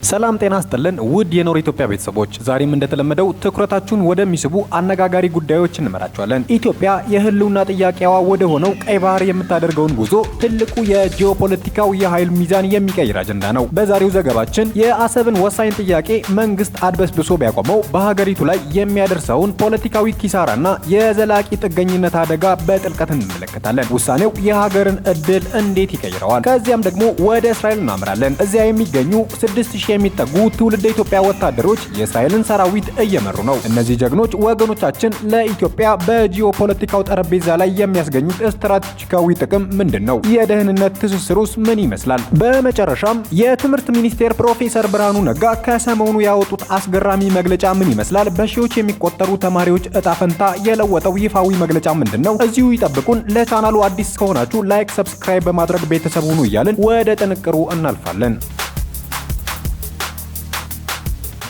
ሰላም ጤና ይስጥልን ውድ የኖር ኢትዮጵያ ቤተሰቦች፣ ዛሬም እንደተለመደው ትኩረታችሁን ወደሚስቡ አነጋጋሪ ጉዳዮች እንመራቸዋለን። ኢትዮጵያ የህልውና ጥያቄዋ ወደ ሆነው ቀይ ባህር የምታደርገውን ጉዞ ትልቁ የጂኦፖለቲካው የኃይል ሚዛን የሚቀይር አጀንዳ ነው። በዛሬው ዘገባችን የአሰብን ወሳኝ ጥያቄ መንግስት አድበስብሶ ቢያቆመው በሀገሪቱ ላይ የሚያደርሰውን ፖለቲካዊ ኪሳራና የዘላቂ ጥገኝነት አደጋ በጥልቀት እንመለከታለን። ውሳኔው የሀገርን እድል እንዴት ይቀይረዋል? ከዚያም ደግሞ ወደ እስራኤል እናምራለን። እዚያ የሚገኙ 6000 የሚጠጉ ትውልደ ኢትዮጵያ ወታደሮች የእስራኤልን ሰራዊት እየመሩ ነው። እነዚህ ጀግኖች ወገኖቻችን ለኢትዮጵያ በጂኦፖለቲካው ጠረጴዛ ላይ የሚያስገኙት ስትራቴጂካዊ ጥቅም ምንድነው? የደህንነት ትስስሩስ ምን ይመስላል? በመጨረሻም የትምህርት ሚኒስቴር ፕሮፌሰር ብርሃኑ ነጋ ከሰሞኑ ያወጡት አስገራሚ መግለጫ ምን ይመስላል? በሺዎች የሚቆጠሩ ተማሪዎች እጣ ፈንታ የለወጠው ይፋዊ መግለጫ ምንድነው? እዚሁ ይጠብቁን። ለቻናሉ አዲስ ከሆናችሁ ላይክ፣ ሰብስክራይብ በማድረግ ቤተሰብ ሁኑ እያልን ወደ ጥንቅሩ እናልፋለን።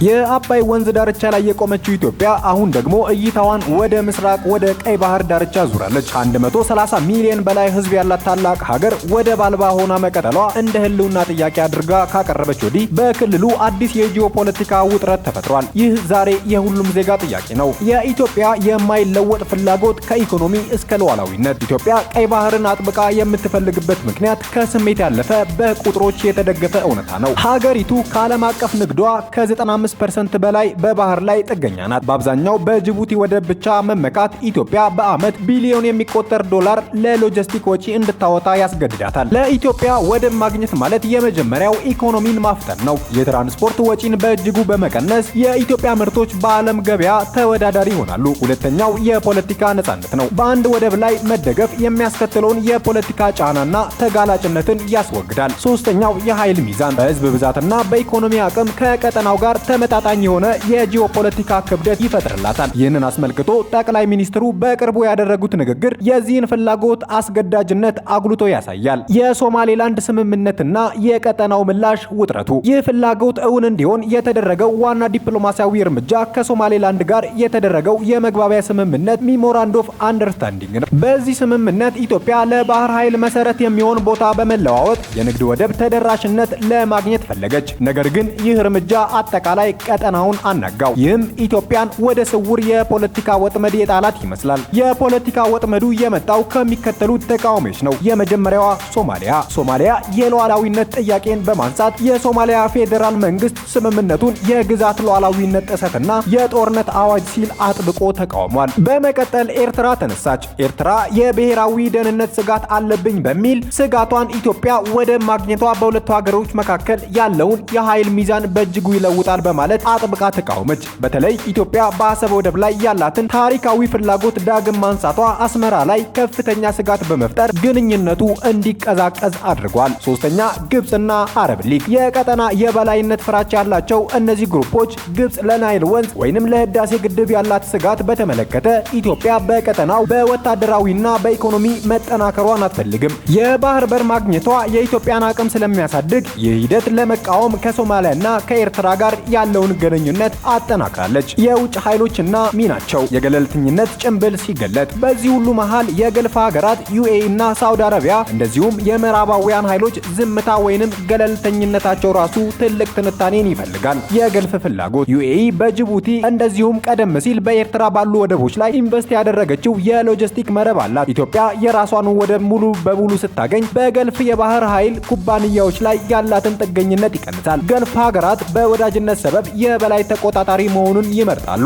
የአባይ ወንዝ ዳርቻ ላይ የቆመችው ኢትዮጵያ አሁን ደግሞ እይታዋን ወደ ምስራቅ ወደ ቀይ ባህር ዳርቻ ዙራለች። 130 ሚሊዮን በላይ ህዝብ ያላት ታላቅ ሀገር ወደብ አልባ ሆና መቀጠሏ እንደ ህልውና ጥያቄ አድርጋ ካቀረበች ወዲህ በክልሉ አዲስ የጂኦፖለቲካ ውጥረት ተፈጥሯል። ይህ ዛሬ የሁሉም ዜጋ ጥያቄ ነው። የኢትዮጵያ የማይለወጥ ፍላጎት ከኢኮኖሚ እስከ ሉዓላዊነት። ኢትዮጵያ ቀይ ባህርን አጥብቃ የምትፈልግበት ምክንያት ከስሜት ያለፈ በቁጥሮች የተደገፈ እውነታ ነው። ሀገሪቱ ከዓለም አቀፍ ንግዷ ከ95% በላይ በባህር ላይ ጥገኛ ናት። በአብዛኛው በጅቡቲ ወደብ ብቻ መመካት ኢትዮጵያ በዓመት ቢሊዮን የሚቆጠር ዶላር ለሎጂስቲክ ወጪ እንድታወጣ ያስገድዳታል። ለኢትዮጵያ ወደብ ማግኘት ማለት የመጀመሪያው ኢኮኖሚን ማፍጠን ነው። የትራንስፖርት ወጪን በእጅጉ በመቀነስ የኢትዮጵያ ምርቶች በዓለም ገበያ ተወዳዳሪ ይሆናሉ። ሁለተኛው የፖለቲካ ነጻነት ነው። በአንድ ወደብ ላይ መደገፍ የሚያስከትለውን የፖለቲካ ጫናና ተጋላጭነትን ያስወግዳል። ሶስተኛው የኃይል ሚዛን በህዝብ ብዛትና በኢኮኖሚ አቅም ከቀጠናው ጋር ተመጣጣኝ የሆነ የጂኦፖለቲካ ክብደት ይፈጥርላታል። ይህንን አስመልክቶ ጠቅላይ ሚኒስትሩ በቅርቡ ያደረጉት ንግግር የዚህን ፍላጎት አስገዳጅነት አጉልቶ ያሳያል። የሶማሌላንድ ስምምነትና የቀጠናው ምላሽ ውጥረቱ። ይህ ፍላጎት እውን እንዲሆን የተደረገው ዋና ዲፕሎማሲያዊ እርምጃ ከሶማሌላንድ ጋር የተደረገው የመግባቢያ ስምምነት ሚሞራንድ ኦፍ አንደርስታንዲንግ ነው። በዚህ ስምምነት ኢትዮጵያ ለባህር ኃይል መሰረት የሚሆን ቦታ በመለዋወጥ የንግድ ወደብ ተደራሽነት ለማግኘት ፈለገች። ነገር ግን ይህ እርምጃ አጠቃላይ ቀጠናውን አናጋው። ይህም ኢትዮጵያን ወደ ስውር የፖለቲካ ወጥመድ የጣላት ይመስላል። የፖለቲካ ወጥመዱ የመጣው ከሚከተሉት ተቃዋሚዎች ነው። የመጀመሪያዋ ሶማሊያ የሉዓላዊነት ጥያቄን በማንሳት የሶማሊያ ፌዴራል መንግስት ስምምነቱን የግዛት ሉዓላዊነት ጥሰትና የጦርነት አዋጅ ሲል አጥብቆ ተቃውሟል። በመቀጠል ኤርትራ ተነሳች። ኤርትራ የብሔራዊ ደህንነት ስጋት አለብኝ በሚል ስጋቷን ኢትዮጵያ ወደ ማግኘቷ በሁለቱ ሀገሮች መካከል ያለውን የኃይል ሚዛን በእጅጉ ይለውጣል በማለት አጥብቃ ተቃወመች። በተለይ ኢትዮጵያ በአሰብ ወደብ ላይ ያላትን ታሪካዊ ፍላጎት ዳግም ማንሳቷ አስመራ ላይ ከፍተኛ ስጋት በመፍጠር ግንኙነቱ እንዲቀዛቀዝ አድርጓል። ሶስተኛ ግብጽና አረብ ሊግ። የቀጠና የበላይነት ፍራቻ ያላቸው እነዚህ ግሩፖች ግብጽ ለናይል ወንዝ ወይንም ለህዳሴ ግድብ ያላት ስጋት በተመለከተ ኢትዮጵያ በቀጠናው በወታደራዊና በኢኮኖሚ መጠናከሯን አትፈልግም። የባህር በር ማግኘቷ የኢትዮጵያን አቅም ስለሚያሳድግ ይህ ሂደት ለመቃወም ከሶማሊያና ከኤርትራ ጋር ያለውን ግንኙነት አጠናክራለች። የውጭ ኃይሎችና ሚናቸው። የገለልተኝነት ጭንብል ሲገለጥ። በዚህ ሁሉ መሃል የገልፍ ሀገራት ዩኤኢ እና ሳውዲ አረቢያ እንደዚሁም የምዕራባውያን ኃይሎች ዝምታ ወይንም ገለልተኝነታቸው ራሱ ትልቅ ትንታኔን ይፈልጋል። የገልፍ ፍላጎት። ዩኤኢ በጅቡቲ እንደዚሁም ቀደም ሲል በኤርትራ ባሉ ወደቦች ላይ ኢንቨስት ያደረገችው የሎጂስቲክ መረብ አላት። ኢትዮጵያ የራሷን ወደብ ሙሉ በሙሉ ስታገኝ በገልፍ የባህር ኃይል ኩባንያዎች ላይ ያላትን ጥገኝነት ይቀንሳል። ገልፍ ሀገራት በወዳጅነት ሰበብ የበላይ ተቆጣጣሪ መሆኑን ይመርጣሉ።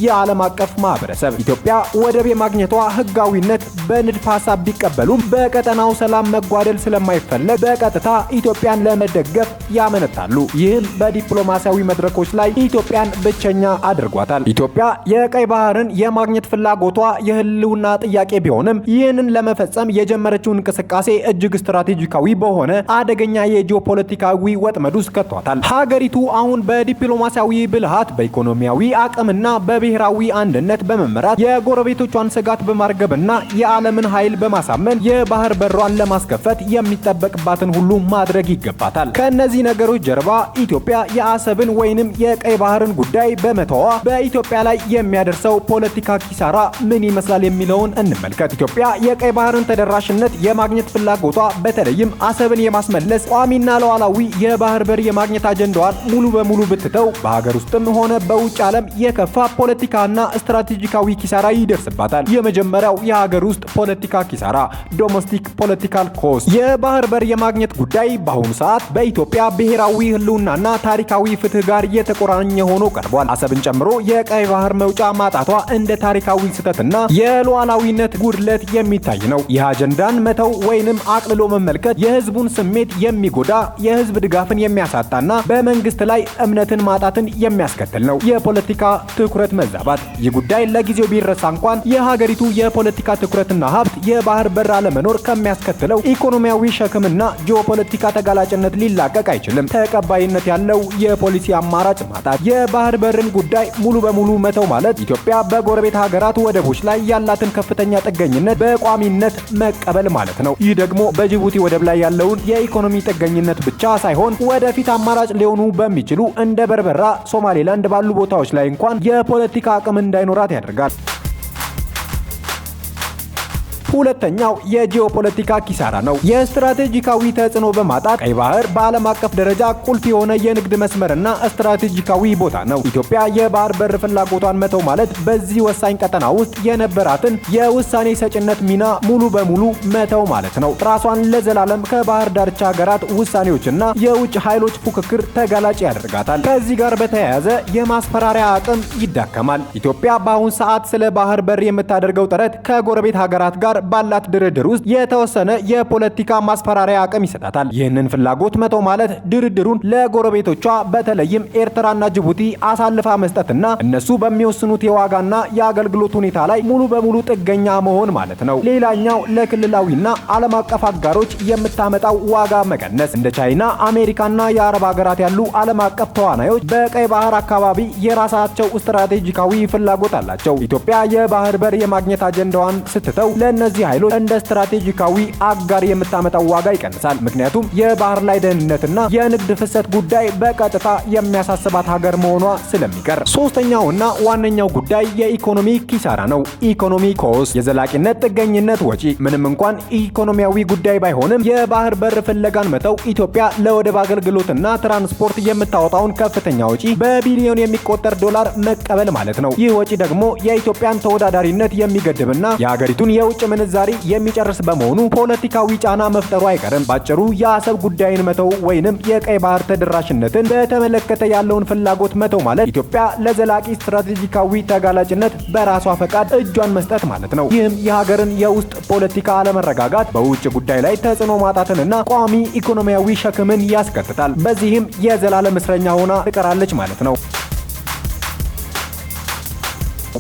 የዓለም አቀፍ ማህበረሰብ። ኢትዮጵያ ወደብ የማግኘቷ ህጋዊነት በንድፈ ሐሳብ ቢቀበሉም በቀጠናው ሰላም መጓደል ስለማይፈለግ በቀጥታ ኢትዮጵያን ለመደገፍ ያመነታሉ። ይህም በዲፕሎማሲያዊ መድረኮች ላይ ኢትዮጵያን ብቸኛ አድርጓታል። ኢትዮጵያ የቀይ ባህርን የማግኘት ፍላጎቷ የህልውና ጥያቄ ቢሆንም ይህንን ለመፈጸም የጀመረችው እንቅስቃሴ እጅግ ስትራቴጂካዊ በሆነ አደገኛ የጂኦፖለቲካዊ ወጥመድ ውስጥ ከቷታል። ሀገሪቱ አሁን በዲፕሎማሲያዊ ብልሃት፣ በኢኮኖሚያዊ አቅምና በብሔራዊ አንድነት በመመራት የጎረቤቶቿን ስጋት በማርገብና የዓለምን ኃይል በማሳመን የባህር በሯን ለማስከፈት የሚጠበቅባትን ሁሉ ማድረግ ይገባታል። ከእነዚህ ነገሮች ጀርባ ኢትዮጵያ የአሰብን ወይንም የቀይ ባህርን ጉዳይ በመተዋ በኢትዮጵያ ላይ የሚያደርሰው ፖለቲካ ኪሳራ ምን ይመስላል የሚለውን እንመልከት። ኢትዮጵያ የቀይ ባህርን ተደራሽነት የማግኘት ፍላጎቷ በተለይም አሰብን የማስመለስ ቋሚና ሉዓላዊ የባህር በር የማግኘት አጀንዳዋን ሙሉ በሙሉ ብትተው በሀገር ውስጥም ሆነ በውጭ ዓለም የከፋ ፖለቲካና ስትራቴጂካዊ ኪሳራ ይደርስባታል። የመጀመሪያው የሀገር ውስጥ ፖለቲካ ኪሳራ ዶሜስቲክ ፖለቲካል ኮስት። የባህር በር የማግኘት ጉዳይ በአሁኑ ሰዓት በኢትዮጵያ ብሔራዊ ህልውናና ታሪካዊ ፍትህ ጋር የተቆራኘ ሆኖ ቀርቧል። አሰብን ጨምሮ የቀይ ባህር መውጫ ማጣቷ እንደ ታሪካዊ ስህተትና የሉዓላዊነት ጉድለት የሚታይ ነው። ይህ አጀንዳን መተው ወይንም አቅልሎ መመልከት የህዝቡን ስሜት የሚጎዳ፣ የህዝብ ድጋፍን የሚያሳጣና በመንግስት ላይ እምነትን ማጣትን የሚያስከትል ነው። የፖለቲካ ትኩረት መዛባት። ይህ ጉዳይ ለጊዜው ቢረሳ እንኳን የሀገሪቱ የፖለቲካ ትኩረትና ሀብት የባህር በር አለመኖር ከሚያስከትለው ኢኮኖሚያዊ ሸክምና ጂኦፖለቲካ ተጋላጭነት ሊላቀቅ አይችልም። ተቀባይነት ያለው የፖሊሲ አማራጭ ማጣት። የባህር በርን ጉዳይ ሙሉ በሙሉ መተው ማለት ኢትዮጵያ በጎረቤት ሀገራት ወደቦች ላይ ያላትን ከፍተኛ ጥገኝነት በቋሚነት መቀበል ማለት ነው። ይህ ደግሞ በጅቡቲ ወደብ ላይ ያለውን የኢኮኖሚ ጥገኝነት ብቻ ሳይሆን ወደፊት አማራጭ ሊሆኑ በሚችሉ እንደ በርበራ፣ ሶማሌላንድ ባሉ ቦታዎች ላይ እንኳን የፖለቲካ አቅም እንዳይኖራት ያደርጋል። ሁለተኛው የጂኦፖለቲካ ኪሳራ ነው። የስትራቴጂካዊ ተጽዕኖ በማጣት ቀይ ባህር በዓለም አቀፍ ደረጃ ቁልፍ የሆነ የንግድ መስመርና ስትራቴጂካዊ ቦታ ነው። ኢትዮጵያ የባህር በር ፍላጎቷን መተው ማለት በዚህ ወሳኝ ቀጠና ውስጥ የነበራትን የውሳኔ ሰጭነት ሚና ሙሉ በሙሉ መተው ማለት ነው። ራሷን ለዘላለም ከባህር ዳርቻ ሀገራት ውሳኔዎችና የውጭ ኃይሎች ፉክክር ተጋላጭ ያደርጋታል። ከዚህ ጋር በተያያዘ የማስፈራሪያ አቅም ይዳከማል። ኢትዮጵያ በአሁን ሰዓት ስለ ባህር በር የምታደርገው ጥረት ከጎረቤት ሀገራት ጋር ባላት ድርድር ውስጥ የተወሰነ የፖለቲካ ማስፈራሪያ አቅም ይሰጣታል። ይህንን ፍላጎት መተው ማለት ድርድሩን ለጎረቤቶቿ በተለይም ኤርትራና ጅቡቲ አሳልፋ መስጠትና እነሱ በሚወስኑት የዋጋና የአገልግሎት ሁኔታ ላይ ሙሉ በሙሉ ጥገኛ መሆን ማለት ነው። ሌላኛው ለክልላዊና ዓለም አቀፍ አጋሮች የምታመጣው ዋጋ መቀነስ። እንደ ቻይና፣ አሜሪካና የአረብ ሀገራት ያሉ ዓለም አቀፍ ተዋናዮች በቀይ ባህር አካባቢ የራሳቸው ስትራቴጂካዊ ፍላጎት አላቸው። ኢትዮጵያ የባህር በር የማግኘት አጀንዳዋን ስትተው ለእነዚህ ኃይሎች እንደ ስትራቴጂካዊ አጋር የምታመጣው ዋጋ ይቀንሳል። ምክንያቱም የባህር ላይ ደህንነትና የንግድ ፍሰት ጉዳይ በቀጥታ የሚያሳስባት ሀገር መሆኗ ስለሚቀር። ሶስተኛውና ዋነኛው ጉዳይ የኢኮኖሚ ኪሳራ ነው። ኢኮኖሚ ኮስት፣ የዘላቂነት ጥገኝነት ወጪ። ምንም እንኳን ኢኮኖሚያዊ ጉዳይ ባይሆንም የባህር በር ፍለጋን መተው ኢትዮጵያ ለወደብ አገልግሎትና ትራንስፖርት የምታወጣውን ከፍተኛ ወጪ በቢሊዮን የሚቆጠር ዶላር መቀበል ማለት ነው። ይህ ወጪ ደግሞ የኢትዮጵያን ተወዳዳሪነት የሚገድብና የሀገሪቱን የውጭ ምንዛሪ የሚጨርስ በመሆኑ ፖለቲካዊ ጫና መፍጠሩ አይቀርም። ባጭሩ የአሰብ ጉዳይን መተው ወይንም የቀይ ባህር ተደራሽነትን በተመለከተ ያለውን ፍላጎት መተው ማለት ኢትዮጵያ ለዘላቂ ስትራቴጂካዊ ተጋላጭነት በራሷ ፈቃድ እጇን መስጠት ማለት ነው። ይህም የሀገርን የውስጥ ፖለቲካ አለመረጋጋት፣ በውጭ ጉዳይ ላይ ተጽዕኖ ማጣትንና ቋሚ ኢኮኖሚያዊ ሸክምን ያስከትታል። በዚህም የዘላለም እስረኛ ሆና ትቀራለች ማለት ነው።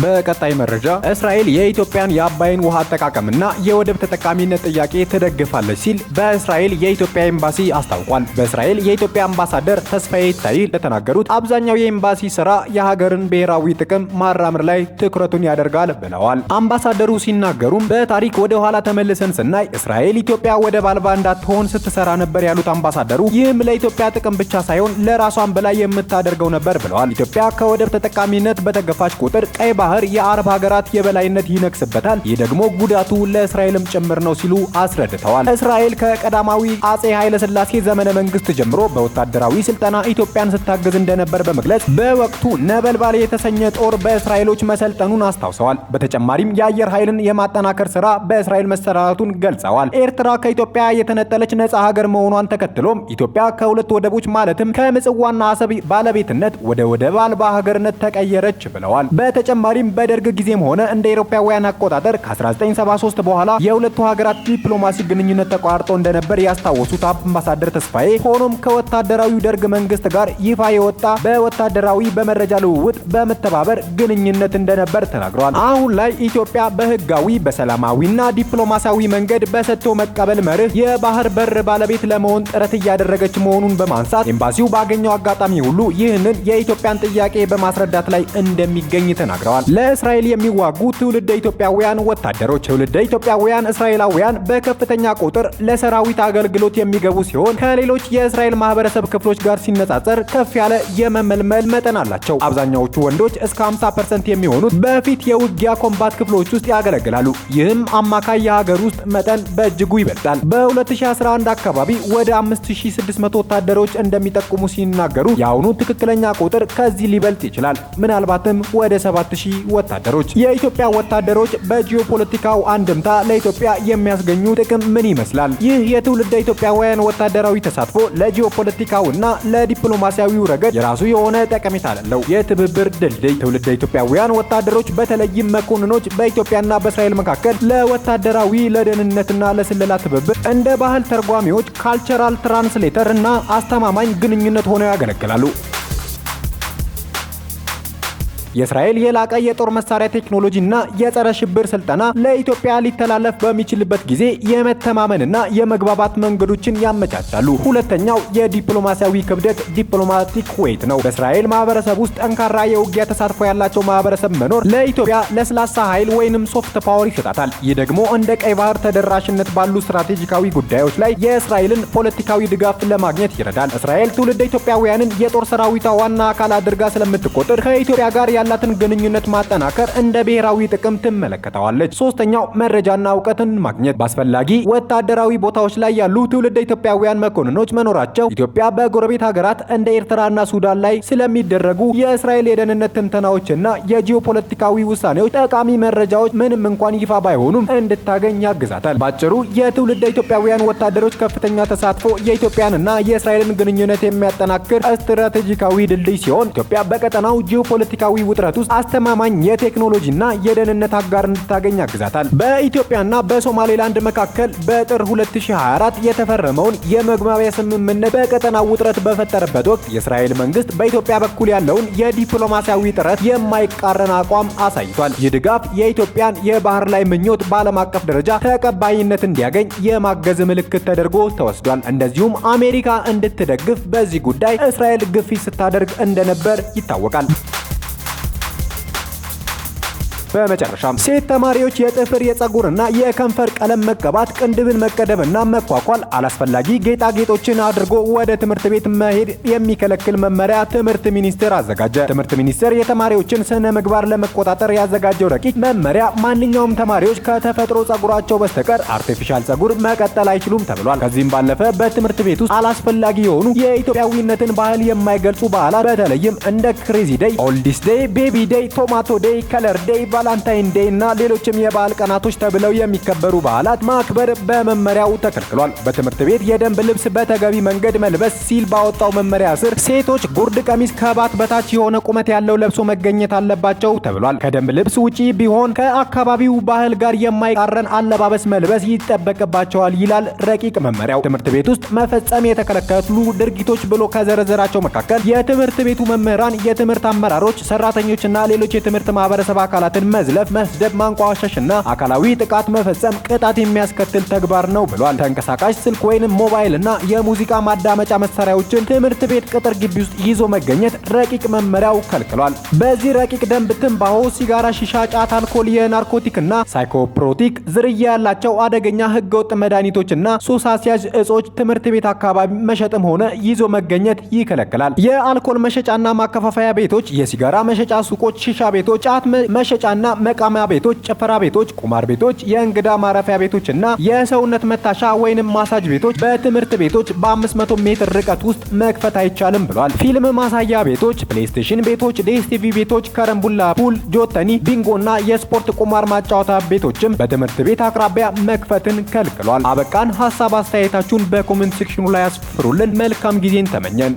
በቀጣይ መረጃ እስራኤል የኢትዮጵያን የአባይን ውሃ አጠቃቀምና የወደብ ተጠቃሚነት ጥያቄ ትደግፋለች ሲል በእስራኤል የኢትዮጵያ ኤምባሲ አስታውቋል። በእስራኤል የኢትዮጵያ አምባሳደር ተስፋዬ ይታይ እንደተናገሩት አብዛኛው የኤምባሲ ስራ የሀገርን ብሔራዊ ጥቅም ማራመድ ላይ ትኩረቱን ያደርጋል ብለዋል። አምባሳደሩ ሲናገሩም በታሪክ ወደ ኋላ ተመልሰን ስናይ እስራኤል ኢትዮጵያ ወደብ አልባ እንዳትሆን ስትሰራ ነበር ያሉት አምባሳደሩ ይህም ለኢትዮጵያ ጥቅም ብቻ ሳይሆን ለራሷን በላይ የምታደርገው ነበር ብለዋል። ኢትዮጵያ ከወደብ ተጠቃሚነት በተገፋች ቁጥር ቀይ ባህር የአረብ ሀገራት የበላይነት ይነክስበታል። ይህ ደግሞ ጉዳቱ ለእስራኤልም ጭምር ነው ሲሉ አስረድተዋል። እስራኤል ከቀዳማዊ አጼ ኃይለ ሥላሴ ዘመነ መንግስት ጀምሮ በወታደራዊ ስልጠና ኢትዮጵያን ስታግዝ እንደነበር በመግለጽ በወቅቱ ነበልባል የተሰኘ ጦር በእስራኤሎች መሰልጠኑን አስታውሰዋል። በተጨማሪም የአየር ኃይልን የማጠናከር ስራ በእስራኤል መሰራቱን ገልጸዋል። ኤርትራ ከኢትዮጵያ የተነጠለች ነጻ ሀገር መሆኗን ተከትሎም ኢትዮጵያ ከሁለት ወደቦች ማለትም ከምጽዋና አሰብ ባለቤትነት ወደ ወደብ አልባ ሀገርነት ተቀየረች ብለዋል። በተጨማሪ በተጨማሪም በደርግ ጊዜም ሆነ እንደ አውሮፓውያን አቆጣጠር ከ1973 በኋላ የሁለቱ ሀገራት ዲፕሎማሲ ግንኙነት ተቋርጦ እንደነበር ያስታወሱት አምባሳደር ተስፋዬ ሆኖም ከወታደራዊ ደርግ መንግስት ጋር ይፋ የወጣ በወታደራዊ በመረጃ ልውውጥ በመተባበር ግንኙነት እንደነበር ተናግረዋል። አሁን ላይ ኢትዮጵያ በህጋዊ በሰላማዊና ዲፕሎማሲያዊ መንገድ በሰጥቶ መቀበል መርህ የባህር በር ባለቤት ለመሆን ጥረት እያደረገች መሆኑን በማንሳት ኤምባሲው ባገኘው አጋጣሚ ሁሉ ይህንን የኢትዮጵያን ጥያቄ በማስረዳት ላይ እንደሚገኝ ተናግረዋል። ለእስራኤል የሚዋጉ ትውልደ ኢትዮጵያውያን ወታደሮች ትውልደ ኢትዮጵያውያን እስራኤላውያን በከፍተኛ ቁጥር ለሰራዊት አገልግሎት የሚገቡ ሲሆን ከሌሎች የእስራኤል ማህበረሰብ ክፍሎች ጋር ሲነጻጸር ከፍ ያለ የመመልመል መጠን አላቸው። አብዛኛዎቹ ወንዶች እስከ 50% የሚሆኑት በፊት የውጊያ ኮምባት ክፍሎች ውስጥ ያገለግላሉ። ይህም አማካይ የሀገር ውስጥ መጠን በእጅጉ ይበልጣል። በ2011 አካባቢ ወደ 5600 ወታደሮች እንደሚጠቁሙ ሲናገሩ የአሁኑ ትክክለኛ ቁጥር ከዚህ ሊበልጥ ይችላል፣ ምናልባትም ወደ 7000 ወታደሮች። የኢትዮጵያ ወታደሮች በጂኦፖለቲካው አንድምታ ለኢትዮጵያ የሚያስገኙ ጥቅም ምን ይመስላል? ይህ የትውልደ ኢትዮጵያውያን ወታደራዊ ተሳትፎ ለጂኦፖለቲካውና ለዲፕሎማሲያዊው ረገድ የራሱ የሆነ ጠቀሜታ አለው። የትብብር ድልድይ ትውልደ ኢትዮጵያውያን ወታደሮች በተለይም መኮንኖች በኢትዮጵያና በእስራኤል መካከል ለወታደራዊ ለደህንነትና ለስለላ ትብብር እንደ ባህል ተርጓሚዎች ካልቸራል ትራንስሌተር እና አስተማማኝ ግንኙነት ሆነው ያገለግላሉ። የእስራኤል የላቀ የጦር መሳሪያ ቴክኖሎጂና የጸረ ሽብር ስልጠና ለኢትዮጵያ ሊተላለፍ በሚችልበት ጊዜ የመተማመንና የመግባባት መንገዶችን ያመቻቻሉ። ሁለተኛው የዲፕሎማሲያዊ ክብደት ዲፕሎማቲክ ዌይት ነው። በእስራኤል ማህበረሰብ ውስጥ ጠንካራ የውጊያ ተሳትፎ ያላቸው ማህበረሰብ መኖር ለኢትዮጵያ ለስላሳ ኃይል ወይንም ሶፍት ፓወር ይሰጣታል። ይህ ደግሞ እንደ ቀይ ባህር ተደራሽነት ባሉ ስትራቴጂካዊ ጉዳዮች ላይ የእስራኤልን ፖለቲካዊ ድጋፍ ለማግኘት ይረዳል። እስራኤል ትውልደ ኢትዮጵያውያንን የጦር ሰራዊቷ ዋና አካል አድርጋ ስለምትቆጥር ከኢትዮጵያ ጋር ያላትን ግንኙነት ማጠናከር እንደ ብሔራዊ ጥቅም ትመለከተዋለች። ሶስተኛው መረጃና እውቀትን ማግኘት በአስፈላጊ ወታደራዊ ቦታዎች ላይ ያሉ ትውልደ ኢትዮጵያውያን መኮንኖች መኖራቸው ኢትዮጵያ በጎረቤት ሀገራት እንደ ኤርትራና ሱዳን ላይ ስለሚደረጉ የእስራኤል የደህንነት ትንተናዎችና የጂኦፖለቲካዊ ውሳኔዎች ጠቃሚ መረጃዎች ምንም እንኳን ይፋ ባይሆኑም እንድታገኝ ያግዛታል። ባጭሩ የትውልደ ኢትዮጵያውያን ወታደሮች ከፍተኛ ተሳትፎ የኢትዮጵያንና የእስራኤልን ግንኙነት የሚያጠናክር ስትራቴጂካዊ ድልድይ ሲሆን ኢትዮጵያ በቀጠናው ጂኦፖለቲካዊ ውጥረት ውስጥ አስተማማኝ የቴክኖሎጂና የደህንነት አጋር እንድታገኝ ያግዛታል። በኢትዮጵያና በሶማሌላንድ መካከል በጥር 2024 የተፈረመውን የመግባቢያ ስምምነት በቀጠናው ውጥረት በፈጠረበት ወቅት የእስራኤል መንግስት በኢትዮጵያ በኩል ያለውን የዲፕሎማሲያዊ ጥረት የማይቃረን አቋም አሳይቷል። ይህ ድጋፍ የኢትዮጵያን የባህር ላይ ምኞት በዓለም አቀፍ ደረጃ ተቀባይነት እንዲያገኝ የማገዝ ምልክት ተደርጎ ተወስዷል። እንደዚሁም አሜሪካ እንድትደግፍ በዚህ ጉዳይ እስራኤል ግፊት ስታደርግ እንደነበር ይታወቃል። በመጨረሻም ሴት ተማሪዎች የጥፍር የፀጉርና የከንፈር ቀለም መቀባት፣ ቅንድብን መቀደምና መኳኳል፣ አላስፈላጊ ጌጣጌጦችን አድርጎ ወደ ትምህርት ቤት መሄድ የሚከለክል መመሪያ ትምህርት ሚኒስቴር አዘጋጀ። ትምህርት ሚኒስቴር የተማሪዎችን ስነ ምግባር ለመቆጣጠር ያዘጋጀው ረቂቅ መመሪያ ማንኛውም ተማሪዎች ከተፈጥሮ ፀጉራቸው በስተቀር አርቲፊሻል ፀጉር መቀጠል አይችሉም ተብሏል። ከዚህም ባለፈ በትምህርት ቤት ውስጥ አላስፈላጊ የሆኑ የኢትዮጵያዊነትን ባህል የማይገልጹ በዓላት በተለይም እንደ ክሬዚ ዴይ፣ ኦልዲስ ዴይ፣ ቤቢ ዴይ፣ ቶማቶ ዴይ፣ ከለር ዴይ፣ ቫላንታይን ዴይ እና ሌሎችም የበዓል ቀናቶች ተብለው የሚከበሩ በዓላት ማክበር በመመሪያው ተከልክሏል። በትምህርት ቤት የደንብ ልብስ በተገቢ መንገድ መልበስ ሲል ባወጣው መመሪያ ስር ሴቶች ጉርድ ቀሚስ ከባት በታች የሆነ ቁመት ያለው ለብሶ መገኘት አለባቸው ተብሏል። ከደንብ ልብስ ውጪ ቢሆን ከአካባቢው ባህል ጋር የማይቃረን አለባበስ መልበስ ይጠበቅባቸዋል ይላል ረቂቅ መመሪያው። ትምህርት ቤት ውስጥ መፈጸም የተከለከሉ ድርጊቶች ብሎ ከዘረዘራቸው መካከል የትምህርት ቤቱ መምህራን፣ የትምህርት አመራሮች፣ ሰራተኞችና ሌሎች የትምህርት ማህበረሰብ አካላትን መዝለፍ፣ መስደብ፣ ማንቋሸሽና አካላዊ ጥቃት መፈጸም ቅጣት የሚያስከትል ተግባር ነው ብሏል። ተንቀሳቃሽ ስልክ ወይንም ሞባይል እና የሙዚቃ ማዳመጫ መሳሪያዎችን ትምህርት ቤት ቅጥር ግቢ ውስጥ ይዞ መገኘት ረቂቅ መመሪያው ከልክሏል። በዚህ ረቂቅ ደንብ ትንባሆ፣ ሲጋራ፣ ሺሻ፣ ጫት፣ አልኮል፣ የናርኮቲክና ሳይኮፕሮቲክ ዝርያ ያላቸው አደገኛ ህገወጥ መድኃኒቶችና ሱስ አስያዥ እጾች ትምህርት ቤት አካባቢ መሸጥም ሆነ ይዞ መገኘት ይከለክላል። የአልኮል መሸጫና ማከፋፈያ ቤቶች፣ የሲጋራ መሸጫ ሱቆች፣ ሺሻ ቤቶች፣ ጫት መሸጫና መቃሚያ ቤቶች፣ ጭፈራ ቤቶች፣ ቁማር ቤቶች፣ የእንግዳ ማረፊያ ቤቶችና የሰውነት መታሻ ወይንም ማሳጅ ቤቶች በትምህርት ቤቶች በ500 ሜትር ርቀት ውስጥ መክፈት አይቻልም ብሏል። ፊልም ማሳያ ቤቶች፣ ፕሌይስቴሽን ቤቶች፣ ዲኤስቲቪ ቤቶች፣ ከረምቡላ፣ ፑል፣ ጆተኒ፣ ቢንጎና የስፖርት ቁማር ማጫወታ ቤቶችም በትምህርት ቤት አቅራቢያ መክፈትን ከልክሏል። አበቃን። ሐሳብ አስተያየታችሁን በኮሜንት ሴክሽኑ ላይ አስፍሩልን። መልካም ጊዜን ተመኘን።